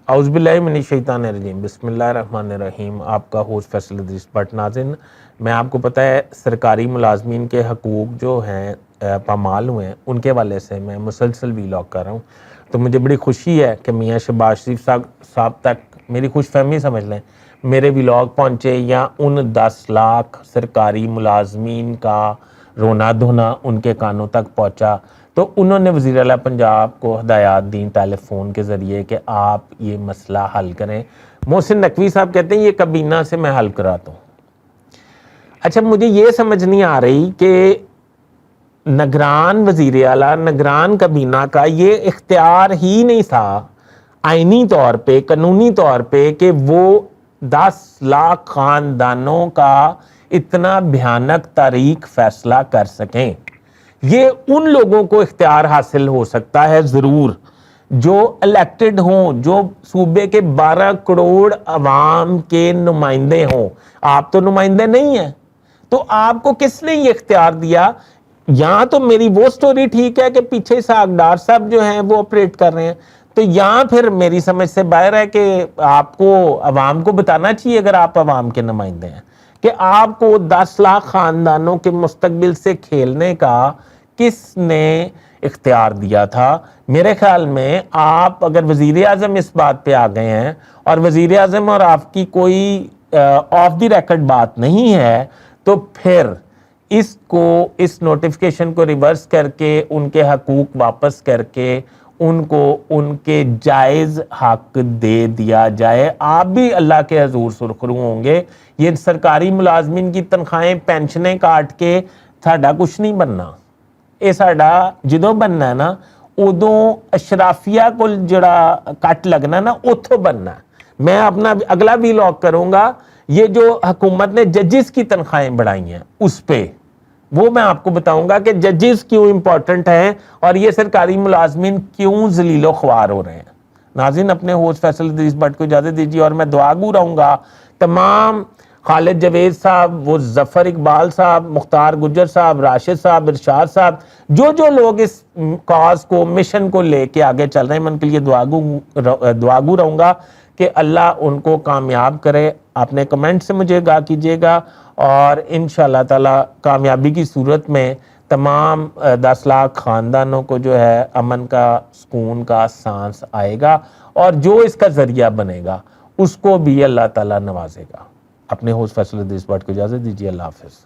اعوذ باللہ من الشیطان الرجیم، بسم اللہ الرحمن الرحیم۔ آپ کا ہوسٹ فیصل ادریس بٹ۔ ناظرین، میں آپ کو پتہ ہے سرکاری ملازمین کے حقوق جو ہیں پامال ہوئے ہیں، ان کے والے سے میں مسلسل ویلاگ کر رہا ہوں، تو مجھے بڑی خوشی ہے کہ میاں شہباز شریف صاحب تک میری خوش فہمی سمجھ لیں میرے ویلاگ پہنچے، یا ان 10 لاکھ سرکاری ملازمین کا رونا دھونا ان کے کانوں تک پہنچا، تو انہوں نے وزیر اعلیٰ پنجاب کو ہدایات دیں ٹیلی فون کے ذریعے کہ آپ یہ مسئلہ حل کریں۔ محسن نقوی صاحب کہتے ہیں یہ کابینہ سے میں حل کراتا ہوں۔ اچھا، مجھے یہ سمجھ نہیں آ رہی کہ نگران وزیر اعلیٰ، نگران کابینہ کا یہ اختیار ہی نہیں تھا آئینی طور پہ، قانونی طور پہ، کہ وہ 10 لاکھ خاندانوں کا اتنا بھیانک تاریخ فیصلہ کر سکیں۔ یہ ان لوگوں کو اختیار حاصل ہو سکتا ہے ضرور جو الیکٹڈ ہوں، جو صوبے کے 12 کروڑ عوام کے نمائندے ہوں۔ آپ تو نمائندے نہیں ہیں، تو آپ کو کس نے یہ اختیار دیا؟ یہاں تو میری وہ سٹوری ٹھیک ہے کہ پیچھے ساگدار صاحب جو ہیں وہ آپریٹ کر رہے ہیں، تو یہاں پھر میری سمجھ سے باہر ہے کہ آپ کو عوام کو بتانا چاہیے، اگر آپ عوام کے نمائندے ہیں، کہ آپ کو 10 لاکھ خاندانوں کے مستقبل سے کھیلنے کا کس نے اختیار دیا تھا۔ میرے خیال میں آپ اگر وزیر اعظم اس بات پہ آ گئے ہیں، اور وزیر اعظم اور آپ کی کوئی آف دی ریکارڈ بات نہیں ہے، تو پھر اس نوٹیفیکیشن کو ریورس کر کے ان کے حقوق واپس کر کے ان کو ان کے جائز حق دے دیا جائے۔ آپ بھی اللہ کے حضور سرخرو ہوں گے۔ یہ سرکاری ملازمین کی تنخواہیں پینشنیں کاٹ کے ساڈا کچھ نہیں بننا، یہ ساڈا جدوں بننا ہے نا، ادوں اشرافیہ کو جڑا کٹ لگنا نا، اتھوں بننا ہے۔ میں اپنا اگلا ویلاگ کروں گا یہ جو حکومت نے ججز کی تنخواہیں بڑھائی ہیں اس پہ، وہ میں آپ کو بتاؤں گا کہ ججز کیوں امپورٹنٹ ہیں اور یہ سرکاری ملازمین کیوں ذلیل و خوار ہو رہے ہیں۔ ناظرین، اپنے ہوسٹ فیصل ادریس بٹ کو اجازت دیجیے، اور میں دعا گو رہوں گا تمام خالد جوید صاحب، وہ ظفر اقبال صاحب، مختار گجر صاحب، راشد صاحب، ارشاد صاحب، جو لوگ اس کاز کو، مشن کو لے کے آگے چل رہے ہیں، میں ان کے لیے دعا گو رہوں گا کہ اللہ ان کو کامیاب کرے۔ آپ نے کمنٹ سے مجھے آگاہ کیجیے گا، اور انشاءاللہ تعالی کامیابی کی صورت میں تمام 10 لاکھ خاندانوں کو جو ہے امن کا، سکون کا سانس آئے گا، اور جو اس کا ذریعہ بنے گا اس کو بھی اللہ تعالی نوازے گا۔ اپنے ہوسٹ فیصل ادریس بٹ کو اجازت دیجیے، اللہ حافظ۔